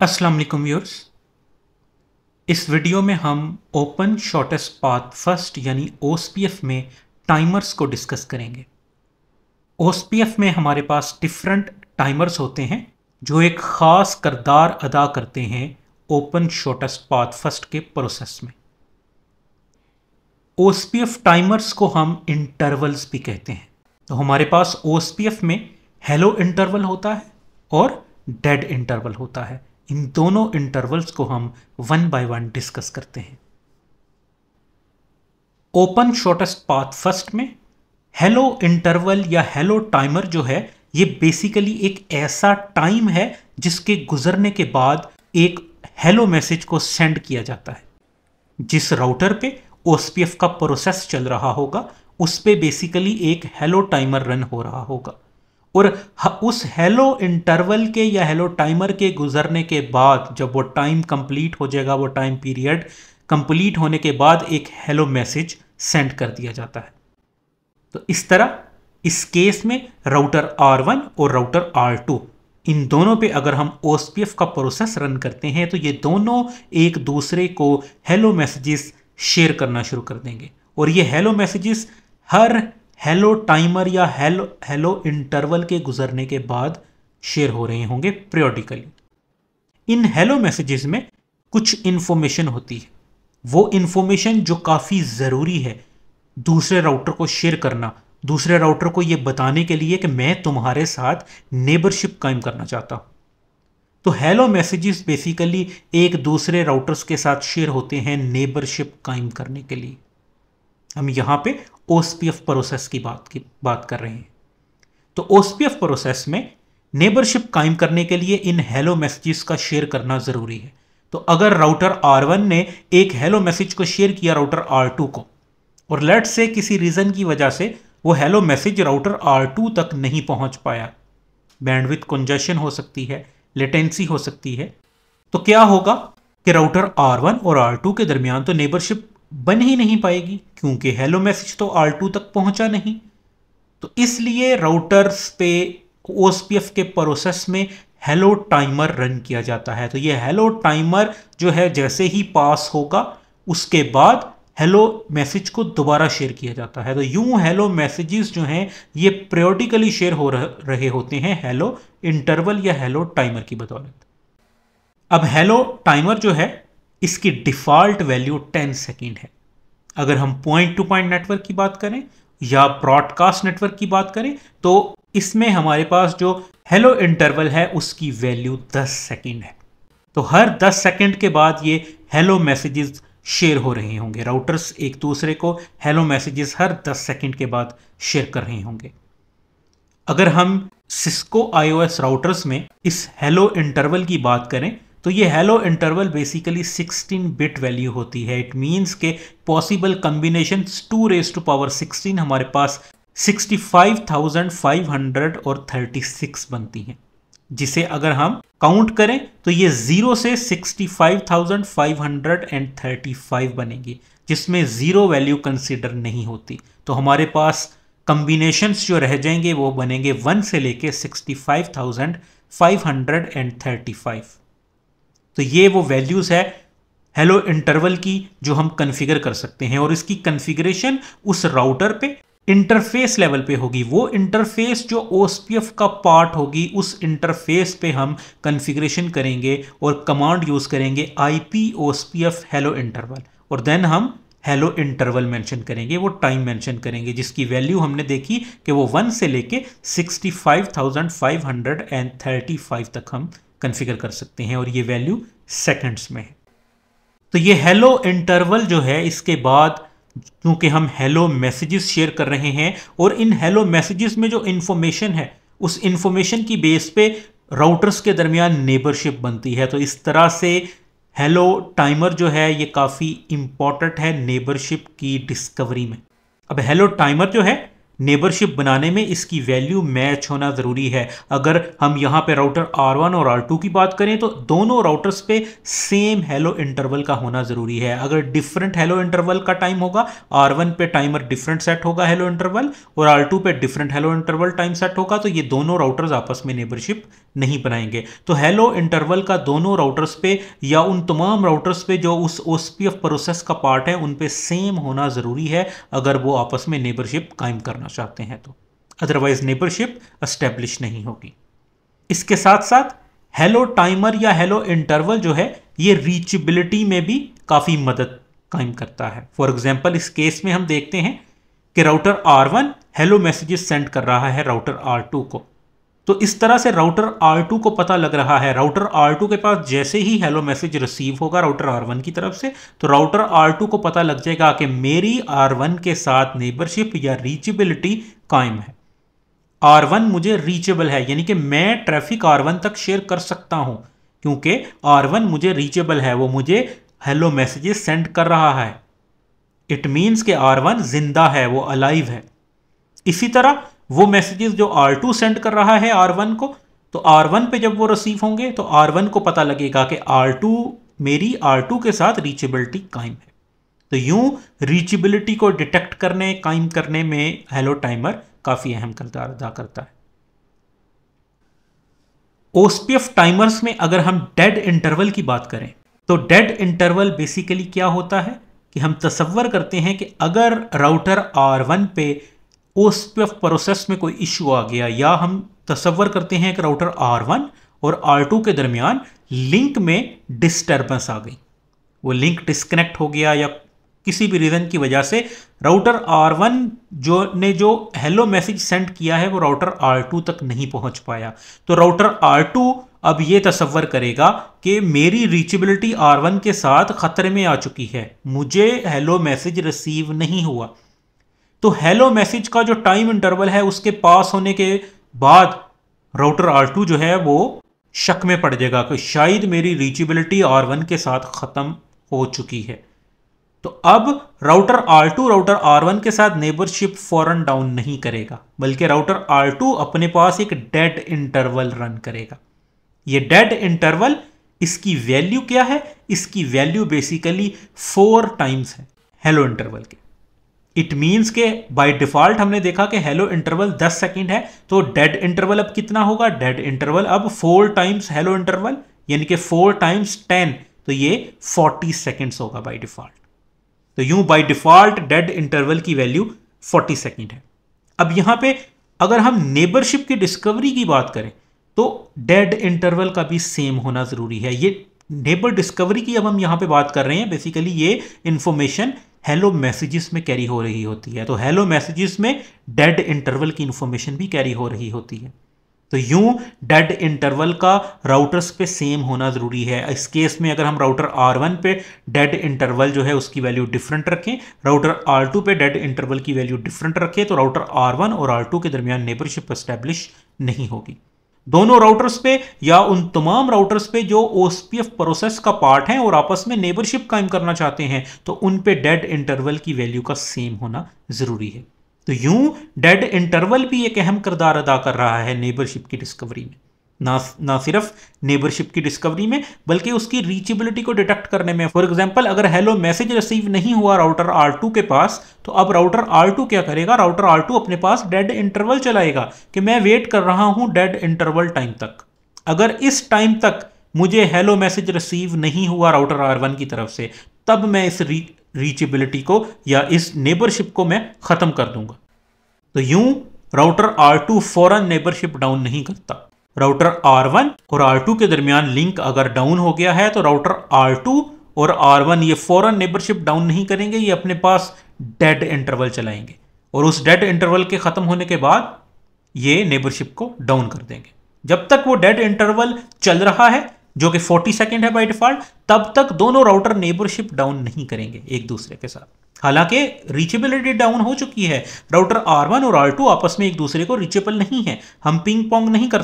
अस्सलाम वालेकुम व्यूअर्स। इस वीडियो में हम ओपन शॉर्टेस्ट पाथ फर्स्ट यानी OSPF में टाइमर्स को डिस्कस करेंगे। OSPF में हमारे पास डिफरेंट टाइमर्स होते हैं जो एक ख़ास किरदार अदा करते हैं ओपन शॉर्टेस्ट पाथ फर्स्ट के प्रोसेस में। OSPF टाइमर्स को हम इंटरवल्स भी कहते हैं। तो हमारे पास OSPF में हेलो इंटरवल होता है और डेड इंटरवल होता है। इन दोनों इंटरवल्स को हम वन बाय वन डिस्कस करते हैं। ओपन शॉर्टेस्ट पाथ फर्स्ट में हेलो इंटरवल या हेलो टाइमर जो है ये बेसिकली एक ऐसा टाइम है जिसके गुजरने के बाद एक हेलो मैसेज को सेंड किया जाता है। जिस राउटर पे OSPF का प्रोसेस चल रहा होगा उस पे बेसिकली एक हेलो टाइमर रन हो रहा होगा और उस हेलो इंटरवल के या हेलो टाइमर के गुजरने के बाद जब वो टाइम कंप्लीट हो जाएगा, वो टाइम पीरियड कंप्लीट होने के बाद एक हेलो मैसेज सेंड कर दिया जाता है। तो इस तरह इस केस में राउटर R1 और राउटर R2 इन दोनों पे अगर हम OSPF का प्रोसेस रन करते हैं तो ये दोनों एक दूसरे को हेलो मैसेजेस शेयर करना शुरू कर देंगे और ये हेलो मैसेजेस हर हेलो टाइमर या हेलो इंटरवल के गुजरने के बाद शेयर हो रहे होंगे पीरियोडिकली। इन हेलो मैसेजेस में कुछ इंफॉर्मेशन होती है, वो इंफॉर्मेशन जो काफ़ी ज़रूरी है दूसरे राउटर को शेयर करना, दूसरे राउटर को ये बताने के लिए कि मैं तुम्हारे साथ नेबरशिप कायम करना चाहता हूँ। तो हेलो मैसेजेस बेसिकली एक दूसरे राउटर्स के साथ शेयर होते हैं नेबरशिप कायम करने के लिए। हम यहाँ पे OSPF प्रोसेस की बात कर रहे हैं। तो OSPF प्रोसेस में नेबरशिप कायम करने के लिए इन हेलो मैसेजेस का शेयर करना ज़रूरी है। तो अगर राउटर R1 ने एक हेलो मैसेज को शेयर किया राउटर R2 को और लेट्स से किसी रीज़न की वजह से वो हेलो मैसेज राउटर R2 तक नहीं पहुंच पाया, बैंडविड्थ कंजेशन हो सकती है, लेटेंसी हो सकती है, तो क्या होगा कि राउटर R1 और R2 के दरमियान तो नेबरशिप बन ही नहीं पाएगी क्योंकि हेलो मैसेज तो R2 तक पहुंचा नहीं। तो इसलिए राउटर्स पे OSPF के प्रोसेस में हेलो टाइमर रन किया जाता है। तो ये हेलो टाइमर जो है जैसे ही पास होगा उसके बाद हेलो मैसेज को दोबारा शेयर किया जाता है। तो यूं हेलो मैसेजेस जो हैं ये पीरियोडिकली शेयर हो रहे होते हैं हेलो इंटरवल या हेलो टाइमर की बदौलत। अब हेलो टाइमर जो है इसकी डिफ़ॉल्ट वैल्यू 10 सेकेंड है। अगर हम पॉइंट टू पॉइंट नेटवर्क की बात करें या ब्रॉडकास्ट नेटवर्क की बात करें तो इसमें हमारे पास जो हेलो इंटरवल है उसकी वैल्यू 10 सेकेंड है। तो हर 10 सेकेंड के बाद ये हेलो मैसेजेस शेयर हो रहे होंगे। राउटर्स एक दूसरे को हेलो मैसेजेस हर 10 सेकेंड के बाद शेयर कर रहे होंगे। अगर हम सिस्को iOS राउटर्स में इस हेलो इंटरवल की बात करें तो ये hello interval basically 16 bit value होती है। इट मीन्स के पॉसिबल कम्बिनेशन 2⁻16 हमारे पास 65,500 और 36 बनती हैं, जिसे अगर हम काउंट करें तो ये 0 से 65,535 बनेगी, जिसमें 0 वैल्यू कंसिडर नहीं होती। तो हमारे पास कम्बिनेशंस जो रह जाएंगे वो बनेंगे 1 से लेके 65,535। तो ये वो वैल्यूज़ है हेलो इंटरवल की जो हम कॉन्फ़िगर कर सकते हैं और इसकी कॉन्फ़िगरेशन उस राउटर पे इंटरफेस लेवल पे होगी। वो इंटरफेस जो OSPF का पार्ट होगी उस इंटरफेस पे हम कॉन्फ़िगरेशन करेंगे और कमांड यूज़ करेंगे IP OSPF हेलो इंटरवल और देन हम हेलो इंटरवल मेंशन करेंगे, वो टाइम मेंशन करेंगे जिसकी वैल्यू हमने देखी कि वो 1 से लेके 65,535 तक हम कॉन्फ़िगर कर सकते हैं और ये वैल्यू सेकंड्स में है। तो ये हेलो इंटरवल जो है इसके बाद क्योंकि हम हेलो मैसेजेस शेयर कर रहे हैं और इन हेलो मैसेजेस में जो इन्फॉर्मेशन है उस इन्फॉर्मेशन की बेस पे राउटर्स के दरमियान नेबरशिप बनती है। तो इस तरह से हेलो टाइमर जो है ये काफ़ी इंपॉर्टेंट है नेबरशिप की डिस्कवरी में। अब हेलो टाइमर जो है नेबरशिप बनाने में इसकी वैल्यू मैच होना ज़रूरी है। अगर हम यहाँ पे राउटर R1 और R2 की बात करें तो दोनों राउटर्स पे सेम हेलो इंटरवल का होना ज़रूरी है। अगर डिफरेंट हेलो इंटरवल का टाइम होगा, R1 पे टाइमर डिफरेंट सेट होगा हेलो इंटरवल, और R2 पे different hello interval time set होगा, तो ये दोनों राउटर्स आपस में नेबरशिप नहीं बनाएंगे। तो हेलो इंटरवल का दोनों राउटर्स पे या उन तमाम राउटर्स पे जो उस OSPF प्रोसेस का पार्ट है उन पे सेम होना ज़रूरी है अगर वो आपस में नेबरशिप कायम करना चाहते हैं तो, अदरवाइज नेबरशिप एस्टेब्लिश नहीं होगी। इसके साथ साथ हेलो टाइमर या हेलो इंटरवल जो है ये रीचेबिलिटी में भी काफ़ी मदद कायम करता है। फॉर एग्जांपल इस केस में हम देखते हैं कि router R1 hello messages send कर रहा है राउटर R2 को, तो इस तरह से राउटर R2 को पता लग रहा है, राउटर R2 के पास जैसे ही हेलो मैसेज रिसीव होगा राउटर R1 की तरफ से, तो राउटर R2 को पता लग जाएगा कि मेरी R1 के साथ नेबरशिप या रीचेबिलिटी कायम है, R1 मुझे रीचेबल है, यानी कि मैं ट्रैफिक R1 तक शेयर कर सकता हूं क्योंकि R1 मुझे रीचेबल है, वो मुझे हेलो मैसेजेस सेंड कर रहा है। इट मीन्स कि R1 जिंदा है, वो अलाइव है। इसी तरह वो मैसेजेस जो R2 सेंड कर रहा है R1 को, तो R1 पे जब वो रिसीव होंगे तो R1 को पता लगेगा कि मेरी R2 के साथ रीचेबिलिटी कायम है। तो यूं रीचेबिलिटी को डिटेक्ट करने कायम करने में हेलो टाइमर काफी अहम किरदार अदा करता है। OSPF टाइमर्स में अगर हम डेड इंटरवल की बात करें तो डेड इंटरवल बेसिकली क्या होता है कि हम तसव्वुर करते हैं कि अगर राउटर R1 पे OSPF प्रोसेस में कोई इशू आ गया, या हम तसव्वुर करते हैं कि राउटर R1 और R2 के दरमियान लिंक में डिस्टर्बेंस आ गई, वो लिंक डिस्कनेक्ट हो गया या किसी भी रीज़न की वजह से राउटर R1 जो हेलो मैसेज सेंड किया है वो राउटर R2 तक नहीं पहुंच पाया, तो राउटर R2 अब ये तसव्वुर करेगा कि मेरी रीचेबिलिटी R1 के साथ खतरे में आ चुकी है, मुझे हेलो मैसेज रिसीव नहीं हुआ। तो हेलो मैसेज का जो टाइम इंटरवल है उसके पास होने के बाद राउटर R2 जो है वो शक में पड़ जाएगा कि शायद मेरी रीचेबिलिटी R1 के साथ ख़त्म हो चुकी है। तो अब राउटर R2 राउटर R1 के साथ नेबरशिप फौरन डाउन नहीं करेगा, बल्कि राउटर R2 अपने पास एक डेड इंटरवल रन करेगा। ये डेड इंटरवल, इसकी वैल्यू क्या है? इसकी वैल्यू बेसिकली 4 टाइम्स है हेलो इंटरवल के। इट मीन्स के बाय डिफॉल्ट हमने देखा कि हेलो इंटरवल 10 सेकंड है, तो डेड इंटरवल अब कितना होगा? डेड इंटरवल अब 4 टाइम्स हेलो इंटरवल, यानी कि 4 टाइम्स 10, तो ये 40 सेकंड्स होगा बाय डिफॉल्ट। तो यूं बाय डिफॉल्ट डेड इंटरवल की वैल्यू 40 सेकंड है। अब यहां पे अगर हम नेबरशिप की डिस्कवरी की बात करें तो डेड इंटरवल का भी सेम होना जरूरी है। ये नेबर डिस्कवरी की अब हम यहां पे बात कर रहे हैं, बेसिकली ये इंफॉर्मेशन हेलो मैसेजेस में कैरी हो रही होती है, तो हेलो मैसेजेस में डेड इंटरवल की इंफॉर्मेशन भी कैरी हो रही होती है। तो यूं डेड इंटरवल का राउटर्स पे सेम होना ज़रूरी है। इस केस में अगर हम राउटर R1 पे डेड इंटरवल जो है उसकी वैल्यू डिफरेंट रखें, राउटर R2 पे डेड इंटरवल की वैल्यू डिफरेंट रखें, तो राउटर R1 और R2 के दरमियान नेबरशिप एस्टैब्लिश नहीं होगी। दोनों राउटर्स पे या उन तमाम राउटर्स पे जो OSPF प्रोसेस का पार्ट है और आपस में नेबरशिप कायम करना चाहते हैं, तो उन पे डेड इंटरवल की वैल्यू का सेम होना ज़रूरी है। तो यूं डेड इंटरवल भी एक अहम किरदार अदा कर रहा है नेबरशिप की डिस्कवरी में, ना सिर्फ नेबरशिप की डिस्कवरी में बल्कि उसकी रीचेबिलिटी को डिटेक्ट करने में। फॉर एग्जांपल अगर हेलो मैसेज रिसीव नहीं हुआ राउटर R2 के पास, तो अब राउटर R2 क्या करेगा? राउटर R2 अपने पास डेड इंटरवल चलाएगा कि मैं वेट कर रहा हूं डेड इंटरवल टाइम तक। अगर इस टाइम तक मुझे हेलो मैसेज रिसीव नहीं हुआ राउटर R1 की तरफ से, तब मैं इस रीचेबिलिटी को या इस नेबरशिप को मैं खत्म कर दूंगा। तो यूं राउटर R2 फौरन नेबरशिप डाउन नहीं करता। राउटर R1 और R2 के दरमियान लिंक अगर डाउन हो गया है तो राउटर R2 और R1 ये फौरन नेबरशिप डाउन नहीं करेंगे, ये अपने पास डेड इंटरवल चलाएंगे और उस डेड इंटरवल के खत्म होने के बाद ये नेबरशिप को डाउन कर देंगे। जब तक वो डेड इंटरवल चल रहा है जो कि 40 सेकंड है बाय डिफॉल्ट, तब तक दोनों राउटर नेबरशिप डाउन नहीं करेंगे एक दूसरे के साथ। हालांकि रीचेबिलिटी डाउन हो चुकी है, राउटर R1 और R2 आपस में एक दूसरे को रीचेबल नहीं है, हम पिंग पोंग नहीं कर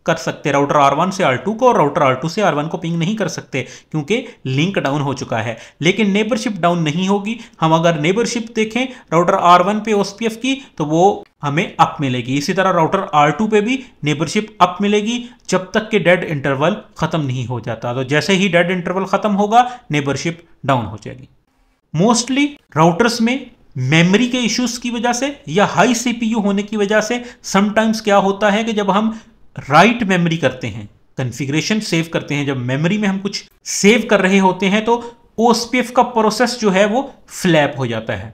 कर सकते राउटर R1 से R2 को, और राउटर R2 से R1 को पिंग नहीं कर सकते क्योंकि लिंक डाउन हो चुका है। लेकिन नेबरशिप डाउन नहीं होगी। हम अगर नेबरशिप देखें राउटर R1 पे OSPF की तो वो हमें अप मिलेगी। इसी तरह राउटर R2 पे भी नेबरशिप अप मिलेगी जब तक कि डेड इंटरवल खत्म नहीं हो जाता। तो जैसे ही डेड इंटरवल खत्म होगा नेबरशिप डाउन हो जाएगी। मोस्टली राउटर्स में मेमोरी के इश्यूज की वजह से या हाई सीपीयू होने की वजह से समटाइम्स क्या होता है कि जब हम राइट मेमोरी करते हैं, कॉन्फ़िगरेशन सेव करते हैं, जब मेमोरी में हम कुछ सेव कर रहे होते हैं तो OSPF का प्रोसेस जो है वो फ्लैप हो जाता है,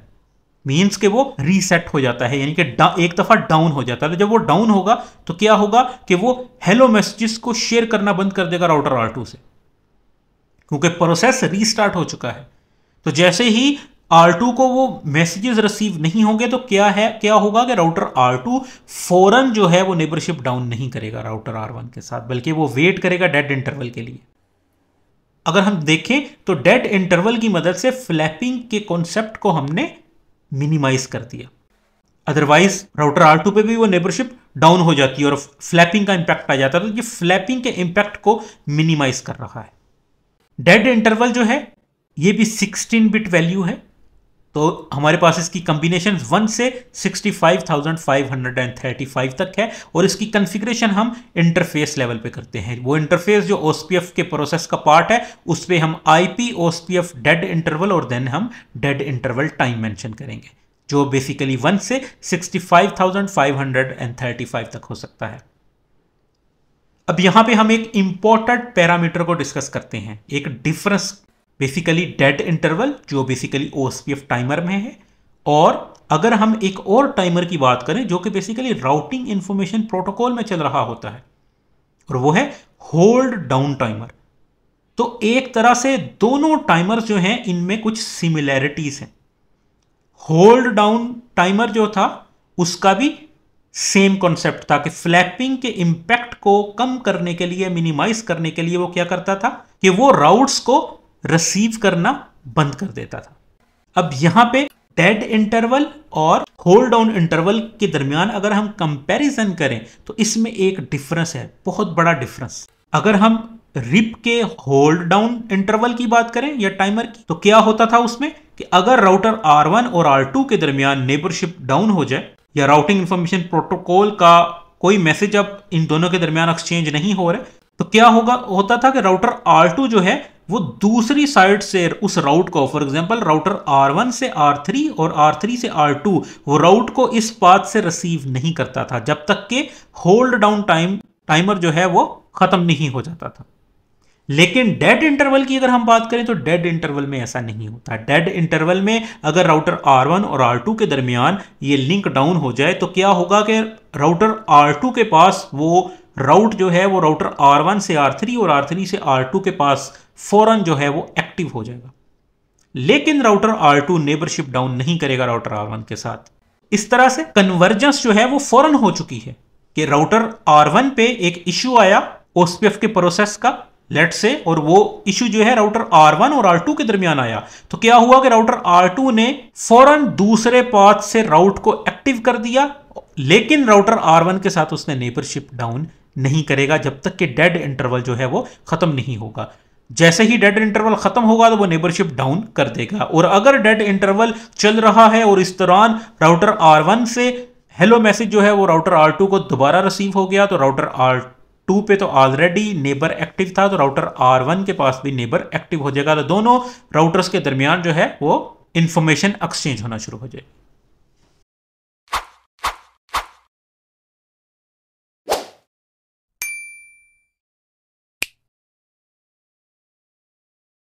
मीन्स कि वो रीसेट हो जाता है, यानी कि एक दफा डाउन हो जाता है। तो जब वो डाउन होगा तो क्या होगा कि वो हेलो मैसेजेस को शेयर करना बंद कर देगा राउटर R2 से, क्योंकि प्रोसेस रीस्टार्ट हो चुका है। तो जैसे ही R2 को वो मैसेजेस रिसीव नहीं होंगे तो क्या होगा कि राउटर R2 फौरन जो है वो नेबरशिप डाउन नहीं करेगा राउटर R1 के साथ, बल्कि वो वेट करेगा डेड इंटरवल के लिए। अगर हम देखें तो डेड इंटरवल की मदद से फ्लैपिंग के कॉन्सेप्ट को हमने मिनिमाइज कर दिया। अदरवाइज राउटर R2 पे भी वो नेबरशिप डाउन हो जाती है और फ्लैपिंग का इंपैक्ट आ जाता है। तो ये फ्लैपिंग के इंपैक्ट को मिनिमाइज कर रहा है। डेड इंटरवल जो है ये भी 16 बिट वैल्यू है। तो हमारे पास इसकी कॉम्बिनेशन 1 से 65,535 तक है, और इसकी कॉन्फ़िगरेशन हम इंटरफेस लेवल पे करते हैं। वो इंटरफेस जो OSPF के प्रोसेस का पार्ट है उस पे हम IP OSPF डेड इंटरवल और देन हम डेड इंटरवल टाइम मेंशन करेंगे, जो बेसिकली 1 से 65,535 तक हो सकता है। अब यहां पे हम एक इंपॉर्टेंट पैरामीटर को डिस्कस करते हैं, एक डिफरेंस बेसिकली डेड इंटरवल जो बेसिकली OSPF टाइमर में है, और अगर हम एक और टाइमर की बात करें जो कि बेसिकली राउटिंग इंफॉर्मेशन प्रोटोकॉल में चल रहा होता है, और वो है होल्ड डाउन टाइमर। तो एक तरह से दोनों टाइमर्स जो हैं इनमें कुछ सिमिलैरिटीज हैं। होल्ड डाउन टाइमर जो था उसका भी सेम कॉन्सेप्ट था कि फ्लैपिंग के इंपैक्ट को कम करने के लिए, मिनिमाइज करने के लिए वो क्या करता था कि वो राउट्स को रिसीव करना बंद कर देता था। अब यहां पे डेड इंटरवल और होल्ड डाउन इंटरवल के दरमियान अगर हम कंपैरिजन करें तो इसमें एक डिफरेंस है, बहुत बड़ा डिफरेंस। अगर हम रिप के होल्ड डाउन इंटरवल की बात करें या टाइमर की, तो क्या होता था उसमें कि अगर राउटर R1 और R2 के दरमियान नेबरशिप डाउन हो जाए या राउटिंग इंफॉर्मेशन प्रोटोकॉल का कोई मैसेज अब इन दोनों के दरमियान एक्सचेंज नहीं हो रहे, तो क्या होता था कि राउटर R2 जो है वो दूसरी साइड से उस राउट को, फॉर एग्जांपल राउटर R1 से R3 और R3 से R2, वो राउट को इस पाथ से रिसीव नहीं करता था जब तक कि होल्ड डाउन टाइमर जो है वो खत्म नहीं हो जाता था। लेकिन डेड इंटरवल की अगर हम बात करें तो डेड इंटरवल में ऐसा नहीं होता। डेड इंटरवल में अगर राउटर R1 और R2 के दरमियान ये लिंक डाउन हो जाए तो क्या होगा कि राउटर R2 के पास वो राउट जो है वो राउटर R1 से R3 और R3 से R2 के पास फौरन जो है वो एक्टिव हो जाएगा। लेकिन राउटर R2 नेबरशिप डाउन नहीं करेगा राउटर R1 के साथ। इस तरह से कन्वर्जेंस जो है वो फौरन हो चुकी है कि राउटर R1 पे एक इश्यू आया OSPF के प्रोसेस का, लेट्स से, और वो इश्यू जो है राउटर R1 और R2 के दरमियान आया, तो क्या हुआ कि राउटर R2 ने फौरन दूसरे पाथ से राउट को एक्टिव कर दिया, लेकिन राउटर R1 के साथ उसने नेबरशिप डाउन नहीं करेगा जब तक कि डेड इंटरवल जो है वो खत्म नहीं होगा। जैसे ही डेड इंटरवल खत्म होगा तो वो नेबरशिप डाउन कर देगा। और अगर डेड इंटरवल चल रहा है और इस दौरान राउटर R1 से हेलो मैसेज जो है वो राउटर R2 को दोबारा रिसीव हो गया, तो राउटर R2 पे तो ऑलरेडी नेबर एक्टिव था, तो राउटर R1 के पास भी नेबर एक्टिव हो जाएगा। तो दोनों राउटर्स के दरमियान जो है वो इंफॉर्मेशन एक्सचेंज होना शुरू हो जाएगी।